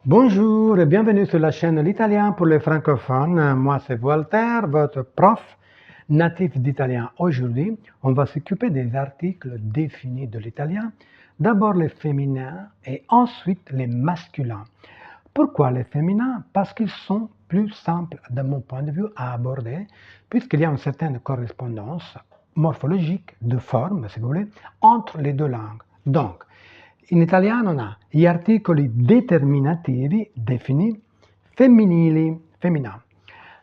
Bonjour et bienvenue sur la chaîne L'Italien pour les francophones. Moi, c'est Walter, votre prof natif d'italien. Aujourd'hui, on va s'occuper des articles définis de l'italien. D'abord les féminins et ensuite les masculins. Pourquoi les féminins? Parce qu'ils sont plus simples, de mon point de vue, à aborder, puisqu'il y a une certaine correspondance morphologique, de forme, si vous voulez, entre les deux langues. Donc, in italiano on a gli articoli determinativi definiti femminili, féminin.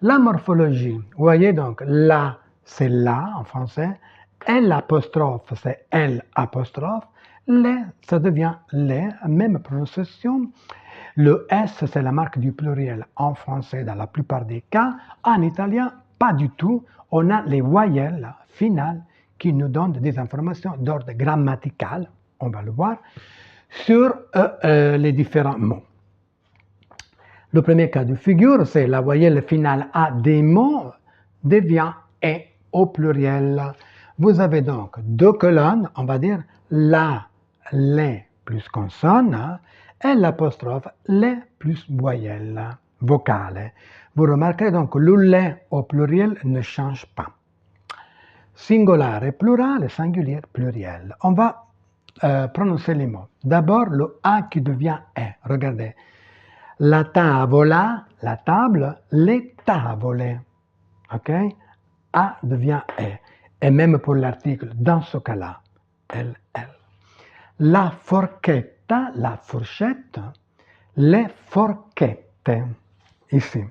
La morphologie, vous voyez donc, la, c'est la en français, L apostrophe, c'est L apostrophe, les, ça devient les, même prononciation. Le S, c'est la marque du pluriel en français dans la plupart des cas. En italien, pas du tout. On a les voyelles finales qui nous donnent des informations d'ordre grammatical, on va le voir, sur les différents mots. Le premier cas de figure, c'est la voyelle finale A des mots devient E au pluriel. Vous avez donc deux colonnes, on va dire la, les plus consonne et l'apostrophe les plus voyelles, vocales. Vous remarquerez donc que le les au pluriel ne change pas. Singolare, plurale, singulier, pluriel. On va prononcer les mots. D'abord, le A qui devient E. Regardez. La tavola, la table, les tavole. OK? A devient E. Et même pour l'article, dans ce cas-là, L. La forchetta, la fourchette, les forchette. Ici.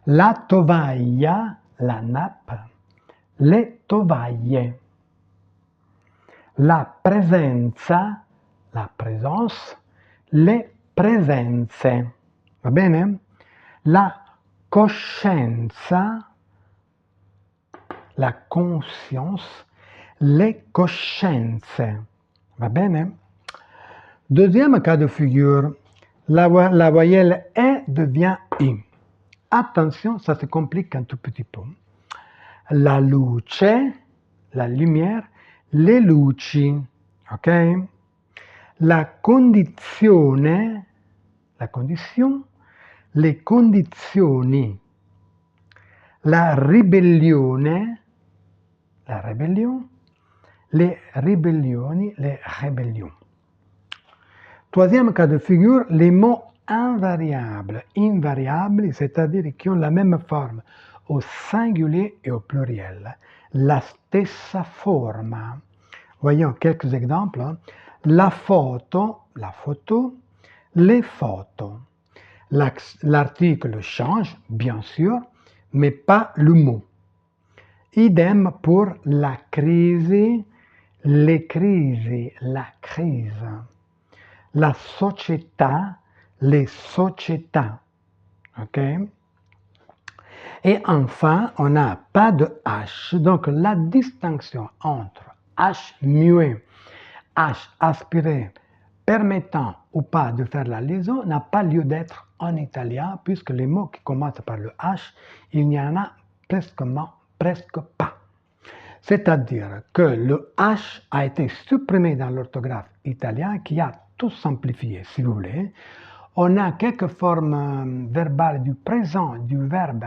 La tovaglia, la nappe, le tovaglie. La presenza, la présence, le presenze. Va bene? La coscienza, la conscience, le coscienze. Va bene? Deuxième cas de figure, la voyelle E devient I. Attention, ça se complique un tout petit peu. La luce, la lumière, le luci, ok? La condizione, la condition, le condizioni. La ribellione, la rébellion, les ribellioni, les rébellions. Troisième cas de figure, les mots invariables, invariables, c'est-à-dire qui ont la même forme au singulier et au pluriel, la stessa forma. Voyons quelques exemples. La photo, les photos. L'article change, bien sûr, mais pas le mot. Idem pour la crise, les crises, la crise. La società, les società. OK? Et enfin, on n'a pas de H. Donc, la distinction entre H muet, H aspiré, permettant ou pas de faire la liaison n'a pas lieu d'être en italien, puisque les mots qui commencent par le H, il n'y en a presque pas. C'est-à-dire que le H a été supprimé dans l'orthographe italien qui a tout simplifié, si vous voulez. On a quelques formes verbales du présent du verbe,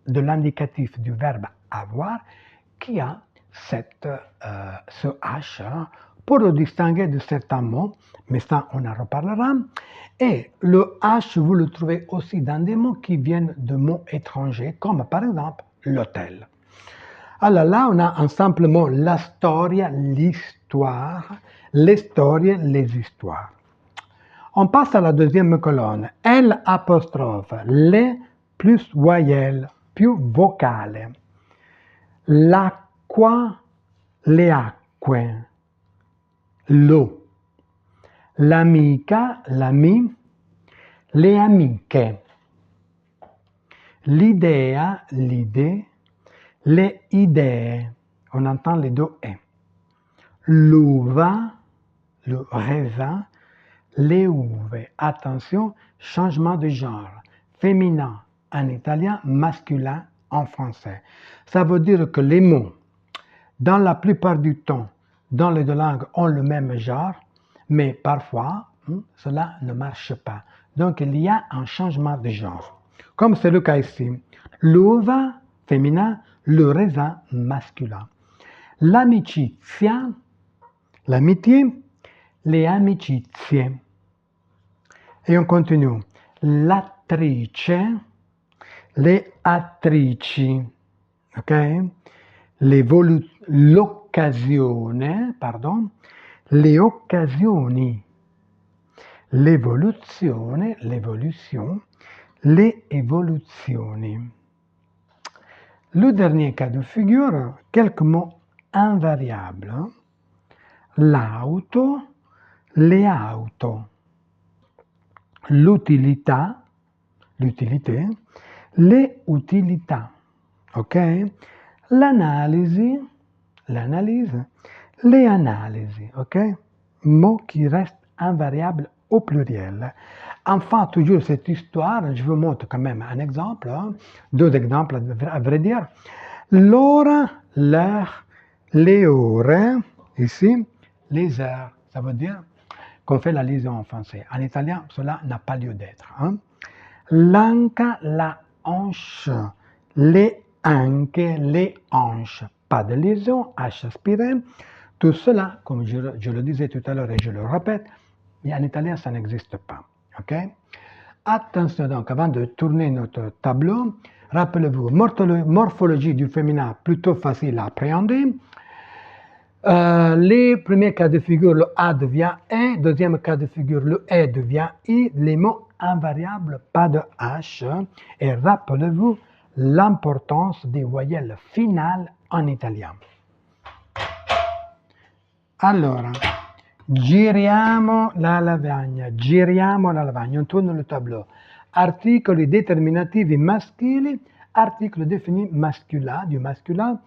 de l'indicatif du verbe avoir, qui a ce H pour le distinguer de certains mots, mais ça on en reparlera. Et le H, vous le trouvez aussi dans des mots qui viennent de mots étrangers, comme par exemple l'hôtel. Alors là, on a un simple mot, la storia, l'histoire, les storie, les histoires. On passe à la deuxième colonne. L apostrophe, les plus voyelles, più vocale. L'acqua, le acque. L'eau. L'amica, l'ami, le amiche. L'idea, l'idée, le idee. On entend les deux E. L'uva, le raisin, les uve. Attention, changement de genre. Féminin en italien, masculin en français. Ça veut dire que les mots, dans la plupart du temps, dans les deux langues, ont le même genre, mais parfois, Cela ne marche pas. Donc, il y a un changement de genre. Comme c'est le cas ici. L'uva féminin, le raisin masculin. L'amicizia, l'amitié, le amicizie. Et on continue. L'attrice, le attrici. Ok? L'occasione, pardon, le occasioni. L'evoluzione, l'évolution, le evoluzioni. Le dernier cas de figure, quelques mots invariables. L'auto, le auto. L'utilità, l'utilité, le utilità. Ok? L'analyse, l'analyse, les analyses. Ok? Mots qui restent invariables au pluriel. Enfin, toujours cette histoire, je vous montre quand même un exemple, deux exemples à vrai dire. L'ora, l'heure, les ore, ici, les heures. Ça veut dire qu'on fait la liaison en français. En italien, cela n'a pas lieu d'être. L'anca, la hanche, les anche, les hanches. Pas de liaison, H aspiré. Tout cela, comme je le disais tout à l'heure et je le répète, mais en italien, ça n'existe pas. Ok? Attention donc, avant de tourner notre tableau, rappelez-vous, morphologie du féminin plutôt facile à appréhender. Les premiers cas de figure, le A devient E. Deuxième cas de figure, le E devient I. Les mots invariables, pas de H. Et rappelez-vous l'importance des voyelles finales en italien. Allora, giriamo la lavagna, on tourne le tableau. Articoli determinativi maschili, articolo défini masculin, du masculin.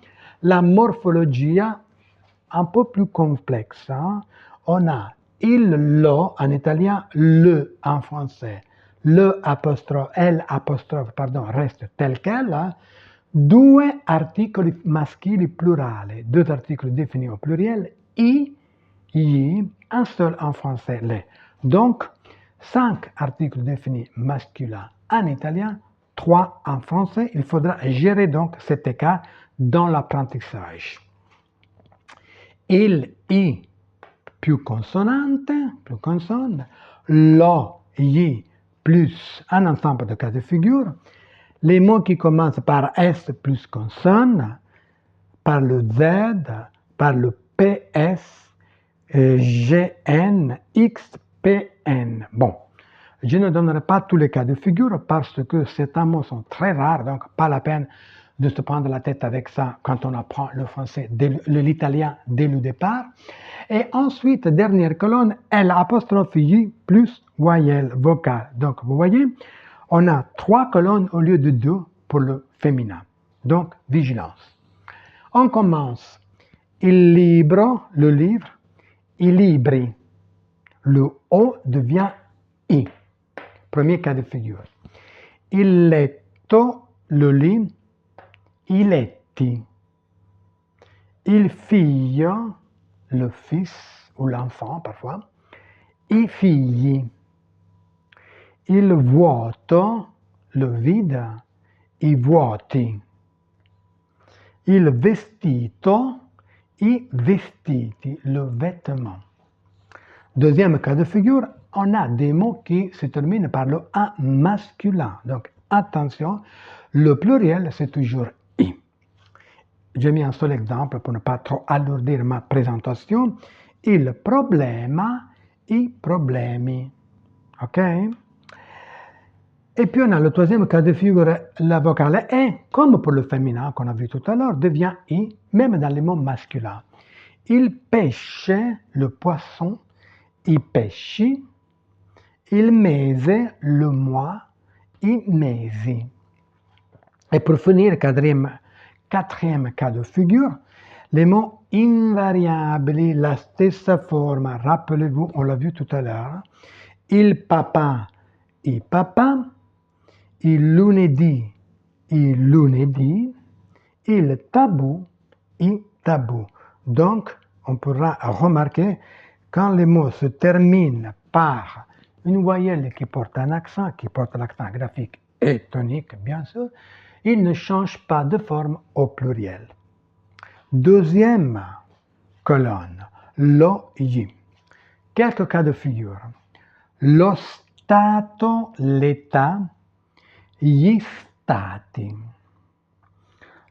La morphologia, un peu plus complexe. On a il, lo en italien, le en français. Le apostrophe, L apostrophe, pardon, reste tel quel. Due articoli maschili plurali, deux articles définis au pluriel, i, gli, un seul en français, les. Donc, 5 articles définis masculins en italien, 3 en français. Il faudra gérer donc cet écart dans l'apprentissage. Il, i, più consonante, lo, gli, plus un ensemble de cas de figure. Les mots qui commencent par S plus consonne, par le Z, par le PS, GN, XPN. Bon, je ne donnerai pas tous les cas de figure parce que ces mots sont très rares, donc pas la peine de se prendre la tête avec ça quand on apprend le français, l'italien dès le départ. Et ensuite, dernière colonne, L apostrophe I plus voyelle vocale. Donc, vous voyez, on a 3 colonnes au lieu de 2 pour le féminin. Donc, vigilance. On commence. Il libro, le livre. I libri. Le O devient I. Premier cas de figure. Il letto, le lit. I letti. Il figlio, le fils ou l'enfant parfois. I figli. Il vuoto, le vide, i vuoti. Il vestito, i vestiti, le vêtement. Deuxième cas de figure, on a des mots qui se terminent par le A masculin. Donc attention, le pluriel c'est toujours I. J'ai mis un seul exemple pour ne pas trop alourdir ma présentation. Il problema, i problemi. Ok? Et puis on a le troisième cas de figure, la vocale E, comme pour le féminin qu'on a vu tout à l'heure, devient I, même dans les mots masculins. Il pêche, le poisson, i pesci. Il mese, le mois, i mesi. Et pour finir, quatrième cas de figure, les mots invariabili, la stessa forma, rappelez-vous, on l'a vu tout à l'heure. Il papa, i papa. Il lunedì, il tabou, i tabou. Donc, on pourra remarquer quand les mots se terminent par une voyelle qui porte un accent, qui porte l'accent graphique et tonique, bien sûr, ils ne changent pas de forme au pluriel. Deuxième colonne, lo, yi. Quelques cas de figure. Lo stato, l'état, gli stati.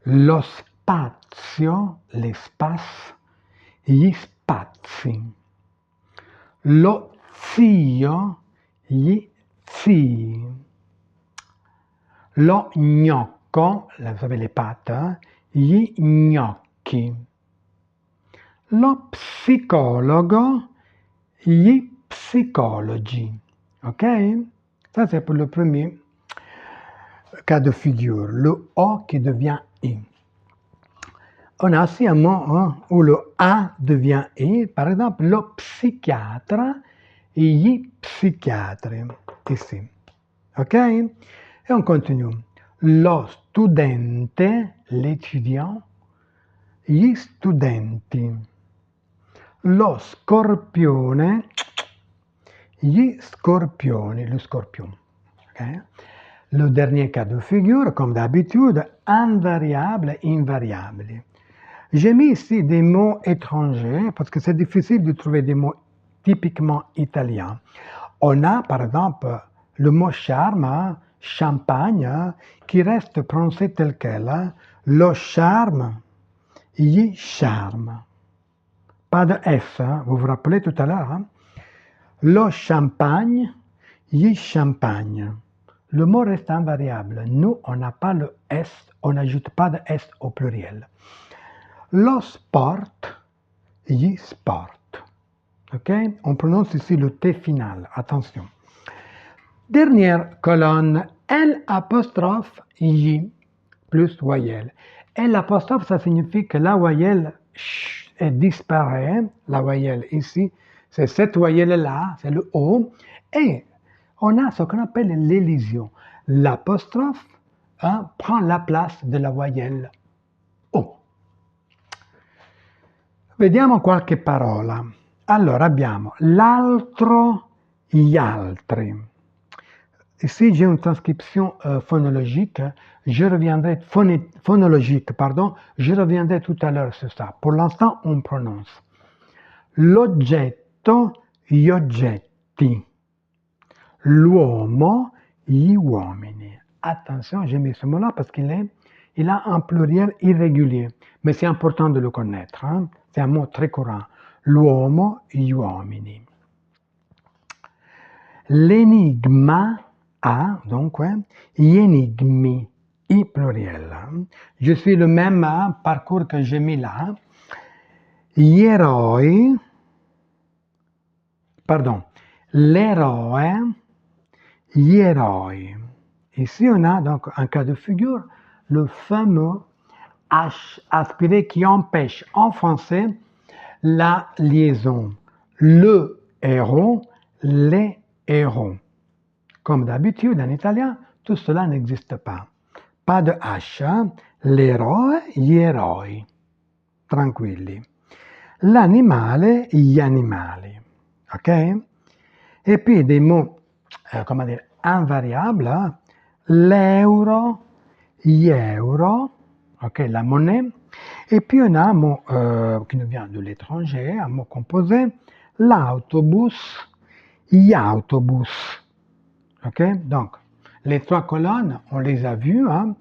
Lo spazio, l'espace, gli spazi. Lo zio, gli zii. Lo gnocco, vous savez les pâtes, hein? Gli gnocchi. Lo psicologo, gli psicologi. Ok? Ça, c'est pour le premier cas de figure. Le O qui devient I. On a aussi un mot hein, où le A devient I. Par exemple, lo psichiatra, gli psichiatri. Ici. Ok? Et on continue. Lo studente, l'étudiant, gli studenti. Lo scorpione, gli scorpioni, le scorpion. Okay? Le dernier cas de figure, comme d'habitude, invariable, invariable. J'ai mis ici des mots étrangers parce que c'est difficile de trouver des mots typiquement italiens. On a par exemple le mot charme, hein, champagne, hein, qui reste prononcé tel quel. Hein. Lo charme, gli charme. Pas de S, hein, vous vous rappelez tout à l'heure. Hein. Lo champagne, gli champagne. Le mot reste invariable. Nous, on n'a pas le S, on n'ajoute pas de S au pluriel. Lo sport, gli sport. Ok? On prononce ici le T final. Attention. Dernière colonne, L apostrophe J plus voyelle. L apostrophe, ça signifie que la voyelle est disparaît. La voyelle ici, c'est cette voyelle-là, c'est le O. Et on a ce qu'on appelle l'élision. L'apostrophe hein, prend la place de la voyelle O. Vediamo qualche parola. Allora abbiamo l'altro, gli altri. Ici, j'ai une transcription phonologique. Je reviendrai, phonologique, pardon. Je reviendrai tout à l'heure sur ça. Pour l'instant, on prononce. L'oggetto, gli oggetti. L'uomo, gli uomini. Attention, j'ai mis ce mot-là parce qu'il a un pluriel irrégulier. Mais c'est important de le connaître. Hein? C'est un mot très courant. L'uomo, gli uomini. L'énigma, A, donc, ouais, gli enigmi, I pluriel. Je suis le même parcours que j'ai mis là. Gli eroi, pardon, l'héroe, gli eroi. Ici, on a donc un cas de figure, le fameux H aspiré qui empêche en français la liaison. Le héros, les héros. Comme d'habitude, en italien, tout cela n'existe pas. Pas de H. L'eroe, gli eroi. Tranquilli. L'animale, gli animali. Ok? Et puis des mots, comment dire, invariables. L'euro, gli euro. Ok, la monnaie. Et puis on a un mot qui nous vient de l'étranger, un mot composé. L'autobus, gli autobus. Ok, donc les trois colonnes, on les a vues. Hein.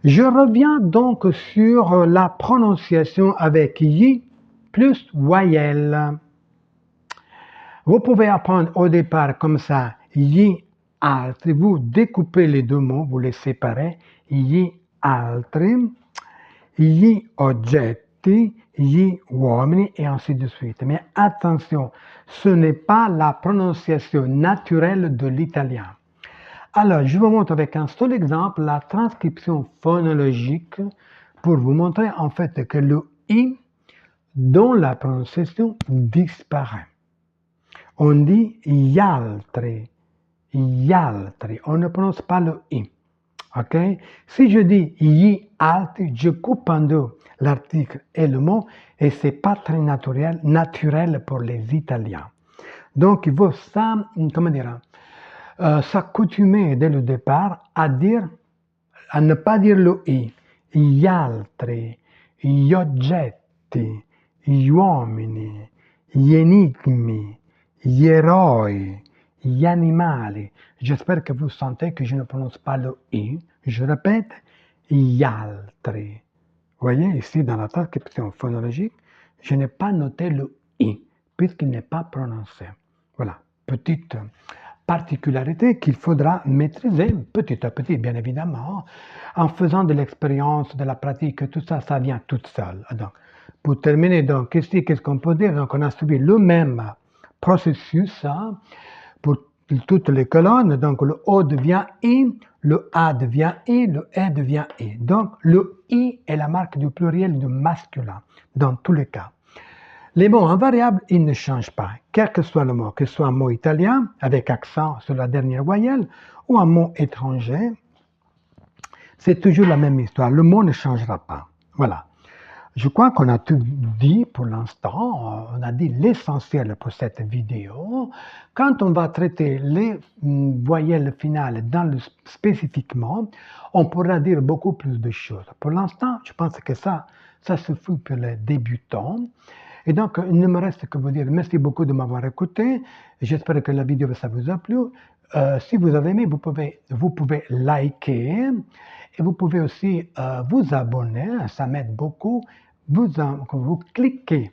Je reviens donc sur la prononciation avec y plus voyelle. Vous pouvez apprendre au départ comme ça, y altri. Vous découpez les deux mots, vous les séparez. Y altri, gli oggetti, gli uomini et ainsi de suite. Mais attention, ce n'est pas la prononciation naturelle de l'italien. Alors, je vous montre avec un seul exemple la transcription phonologique pour vous montrer en fait que le I dans la prononciation disparaît. On dit gli altri, on ne prononce pas le I. Ok? Si je dis gli altri, je coupe en deux l'article et le mot et c'est pas très naturel pour les Italiens. Donc il faut ça, comment dire, s'accoutumer dès le départ à ne pas dire le i. Gli altri, gli oggetti, gli uomini, gli enigmi, gli eroi, gli animali. J'espère que vous sentez que je ne prononce pas le i. Je répète, gli altri. Vous voyez ici dans la transcription phonologique, je n'ai pas noté le i puisqu'il n'est pas prononcé. Voilà, petite particularité qu'il faudra maîtriser petit à petit, bien évidemment, en faisant de l'expérience, de la pratique, tout ça, ça vient tout seul. Donc, pour terminer, donc, ici, qu'est-ce qu'on peut dire? Donc, on a suivi le même processus hein, pour toutes les colonnes. Donc, le O devient I, le A devient I, le E devient I. Donc, le I est la marque du pluriel du masculin, dans tous les cas. Les mots invariables, ils ne changent pas, quel que soit le mot, que ce soit un mot italien, avec accent sur la dernière voyelle, ou un mot étranger, c'est toujours la même histoire, le mot ne changera pas. Voilà. Je crois qu'on a tout dit pour l'instant, on a dit l'essentiel pour cette vidéo. Quand on va traiter les voyelles finales spécifiquement, on pourra dire beaucoup plus de choses. Pour l'instant, je pense que ça suffit pour les débutants. Et donc, il ne me reste que vous dire merci beaucoup de m'avoir écouté. J'espère que la vidéo ça vous a plu. Si vous avez aimé, vous pouvez liker et vous pouvez aussi vous abonner, ça m'aide beaucoup. Vous cliquez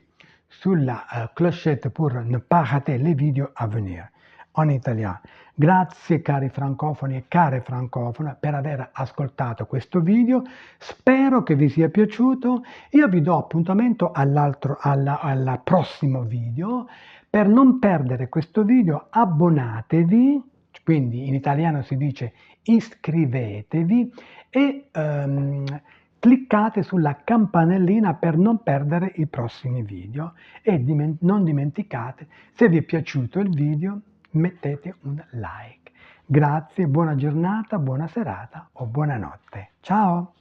sur la clochette pour ne pas rater les vidéos à venir en italiano. Grazie cari francofoni e care francofone per aver ascoltato questo video, spero che vi sia piaciuto, io vi do appuntamento al prossimo video, per non perdere questo video abbonatevi, quindi in italiano si dice iscrivetevi e cliccate sulla campanellina per non perdere i prossimi video e non dimenticate, se vi è piaciuto il video, mettete un like. Grazie, buona giornata, buona serata o buonanotte. Ciao!